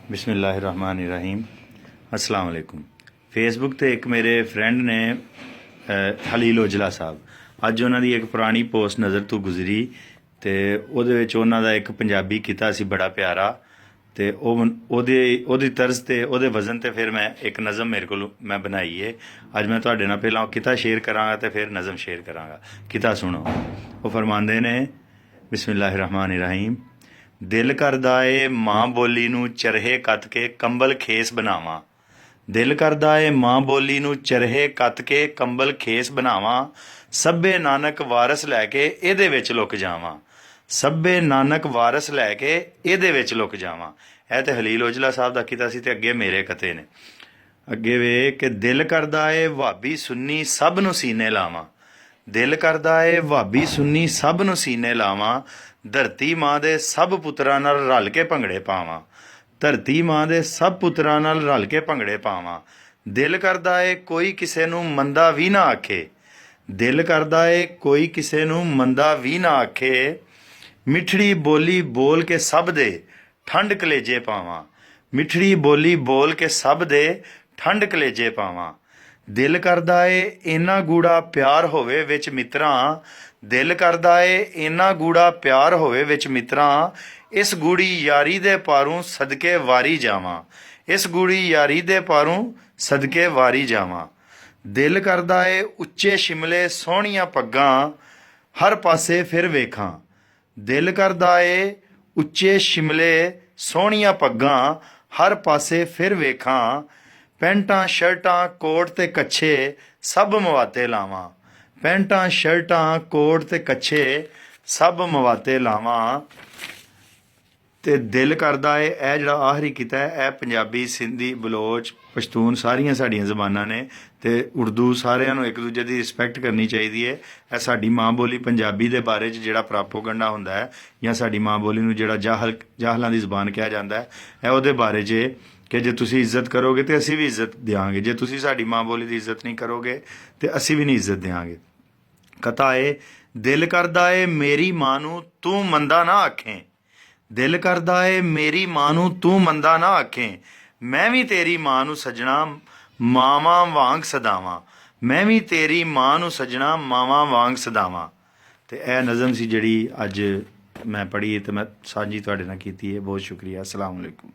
बिस्मिल्लाहिर्रहमानिर्रहीम। अस्सलाम वालेकुम। फेसबुक ਤੇ ਇੱਕ ਮੇਰੇ ਫਰੈਂਡ ਨੇ ਹਲੀਲ ਔਜਲਾ ਸਾਹਿਬ, ਅੱਜ ਉਹਨਾਂ ਦੀ ਇੱਕ ਪੁਰਾਣੀ ਪੋਸਟ ਨਜ਼ਰ ਤੋਂ ਗੁਜ਼ਰੀ ਤੇ ਉਹਦੇ ਵਿੱਚ ਉਹਨਾਂ ਦਾ ਇੱਕ ਪੰਜਾਬੀ ਕਿੱਤਾ ਸੀ ਬੜਾ ਪਿਆਰਾ ਤੇ ਉਹਦੀ ਤਰਜ਼ ਤੇ ਉਹਦੇ ਵਜ਼ਨ ਤੇ ਫਿਰ ਮੈਂ ਇੱਕ ਨਜ਼ਮ ਮੇਰੇ ਕੋਲ ਮੈਂ ਬਣਾਈ ਏ। ਅੱਜ ਮੈਂ ਤੁਹਾਡੇ ਨਾਲ ਪਹਿਲਾਂ ਉਹ ਕਿੱਤਾ ਸ਼ੇਅਰ ਕਰਾਂਗਾ ਤੇ ਫਿਰ ਨਜ਼ਮ ਸ਼ੇਅਰ ਕਰਾਂਗਾ। ਕਿੱਤਾ ਸੁਣੋ। ਉਹ ਫਰਮਾਉਂਦੇ ਨੇ ਬਿਸਮਿल्लाहिर्रहमानिर्रहीम। दिल करदा ਏ माँ बोली नूं चरहे कत के कंबल खेस बनावां। दिल करदा ਏ माँ बोली नूं चरहे कत के कंबल खेस बनावां। सभे नानक वारस लैके ਇਹਦੇ ਵਿੱਚ ਲੁਕ ਜਾਵਾਂ। ਸਭੇ ਨਾਨਕ ਵਾਰਸ ਲੈ ਕੇ ਇਹਦੇ ਵਿੱਚ ਲੁਕ ਜਾਵਾਂ। ਇਹ ਤੇ ਹਲੀਲ ਔਜਲਾ ਸਾਹਿਬ ਦਾ ਕੀਤਾ ਸੀ ਤੇ ਅੱਗੇ ਮੇਰੇ ਕਤੇ ਨੇ। ਅੱਗੇ ਵੇ ਕਿ ਦਿਲ ਕਰਦਾ ਏ ਵਾਬੀ ਸੁੰਨੀ ਸਭ ਨੂੰ ਸੀਨੇ ਲਾਵਾਂ। ਦਿਲ ਕਰਦਾ ਏ ਵਾਬੀ ਸੁੰਨੀ ਸਭ ਨੂੰ ਸੀਨੇ ਲਾਵਾਂ। ਧਰਤੀ ਮਾਂ ਦੇ ਸਭ ਪੁੱਤਰਾਂ ਨਾਲ ਰਲ ਕੇ ਭੰਗੜੇ ਪਾਵਾਂ। ਧਰਤੀ ਮਾਂ ਦੇ ਸਭ ਪੁੱਤਰਾਂ ਨਾਲ ਰਲ ਕੇ ਭੰਗੜੇ ਪਾਵਾਂ। ਦਿਲ ਕਰਦਾ ਏ ਕੋਈ ਕਿਸੇ ਨੂੰ ਮੰਦਾ ਵੀ ਨਾ ਆਖੇ। ਦਿਲ ਕਰਦਾ ਏ ਕੋਈ ਕਿਸੇ ਨੂੰ ਮੰਦਾ ਵੀ ਨਾ ਆਖੇ। ਮਿੱਠੜੀ ਬੋਲੀ ਬੋਲ ਕੇ ਸਭ ਦੇ ਠੰਡ ਕਲੇਜੇ ਪਾਵਾਂ। ਮਿੱਠੜੀ ਬੋਲੀ ਬੋਲ ਕੇ ਸਭ ਦੇ ਠੰਡ ਕਲੇਜੇ ਪਾਵਾਂ। ਦਿਲ ਕਰਦਾ ਏ ਇੰਨਾ ਗੂੜਾ ਪਿਆਰ ਹੋਵੇ ਵਿੱਚ ਮਿੱਤਰਾਂ। ਦਿਲ ਕਰਦਾ ਏ ਇੰਨਾ ਗੂੜਾ ਪਿਆਰ ਹੋਵੇ ਵਿੱਚ ਮਿੱਤਰਾਂ। ਇਸ ਗੂੜੀ ਯਾਰੀ ਦੇ ਪਾਰੋਂ ਸਦਕੇ ਵਾਰੀ ਜਾਵਾਂ। ਇਸ ਗੂੜੀ ਯਾਰੀ ਦੇ ਪਾਰੋਂ ਸਦਕੇ ਵਾਰੀ ਜਾਵਾਂ। ਦਿਲ ਕਰਦਾ ਏ ਉੱਚੇ ਸ਼ਿਮਲੇ ਸੋਹਣੀਆਂ ਪੱਗਾਂ ਹਰ ਪਾਸੇ ਫਿਰ ਵੇਖਾਂ। ਦਿਲ ਕਰਦਾ ਏ ਉੱਚੇ ਸ਼ਿਮਲੇ ਸੋਹਣੀਆਂ ਪੱਗਾਂ ਹਰ ਪਾਸੇ ਫਿਰ ਵੇਖਾਂ। ਪੈਂਟਾਂ ਸ਼ਰਟਾਂ ਕੋਟ ਤੇ ਕੱਛੇ ਸਭ ਮਵਾਤੇ ਲਾਵਾਂ। ਪੈਂਟਾਂ ਸ਼ਰਟਾਂ ਕੋਟ ਤੇ ਕੱਛੇ ਸਭ ਮਵਾਤੇ ਲਾਵਾਂ। ਤੇ ਦਿਲ ਕਰਦਾ ਏ ਇਹ ਜਿਹੜਾ ਆਖਰੀ ਕੀਤਾ ਹੈ ਇਹ ਪੰਜਾਬੀ ਸਿੰਧੀ ਬਲੋਚ ਪਸ਼ਤੂਨ ਸਾਰੀਆਂ ਸਾਡੀਆਂ ਜ਼ਬਾਨਾਂ ਨੇ ਤੇ ਉਰਦੂ ਸਾਰਿਆਂ ਨੂੰ ਇੱਕ ਦੂਜੇ ਦੀ ਰਿਸਪੈਕਟ ਕਰਨੀ ਚਾਹੀਦੀ ਹੈ। ਇਹ ਸਾਡੀ ਮਾਂ ਬੋਲੀ ਪੰਜਾਬੀ ਦੇ ਬਾਰੇ 'ਚ ਜਿਹੜਾ ਪ੍ਰਾਪੋਗੰਡਾ ਹੁੰਦਾ ਹੈ ਜਾਂ ਸਾਡੀ ਮਾਂ ਬੋਲੀ ਨੂੰ ਜਿਹੜਾ ਜਾਹਲਾਂ ਦੀ ਜ਼ਬਾਨ ਕਿਹਾ ਜਾਂਦਾ ਹੈ ਇਹ ਉਹਦੇ ਬਾਰੇ 'ਚ ਕਿ ਜੇ ਤੁਸੀਂ ਇੱਜ਼ਤ ਕਰੋਗੇ ਤੇ ਅਸੀਂ ਵੀ ਇੱਜ਼ਤ ਦਿਆਂਗੇ। ਜੇ ਤੁਸੀਂ ਸਾਡੀ ਮਾਂ ਬੋਲੀ ਦੀ ਇੱਜ਼ਤ ਨਹੀਂ ਕਰੋਗੇ ਤੇ ਅਸੀਂ ਵੀ ਨਹੀਂ ਇੱਜ਼ਤ ਦਿਆਂਗੇ। ਕਥਾ ਏ ਦਿਲ ਕਰਦਾ ਏ ਮੇਰੀ ਮਾਂ ਨੂੰ ਤੂੰ ਮੰਦਾ ਨਾ ਆਖੇਂ। ਦਿਲ ਕਰਦਾ ਏ ਮੇਰੀ ਮਾਂ ਨੂੰ ਤੂੰ ਮੰਦਾ ਨਾ ਆਖੇਂ। ਮੈਂ ਵੀ ਤੇਰੀ ਮਾਂ ਨੂੰ ਸੱਜਣਾ ਮਾਵਾਂ ਵਾਂਗ ਸਦਾਵਾਂ। ਮੈਂ ਵੀ ਤੇਰੀ ਮਾਂ ਨੂੰ ਸੱਜਣਾ ਮਾਵਾਂ ਵਾਂਗ ਸਦਾਵਾਂ। ਤੇ ਇਹ ਨਜ਼ਮ ਸੀ ਜਿਹੜੀ ਅੱਜ ਮੈਂ ਪੜ੍ਹੀ ਤੇ ਮੈਂ ਸਾਂਝੀ ਤੁਹਾਡੇ ਨਾਲ ਕੀਤੀ ਹੈ। ਬਹੁਤ ਸ਼ੁਕਰੀਆ। ਅਸਲਾਮ ਵਾਲੇਕੁਮ।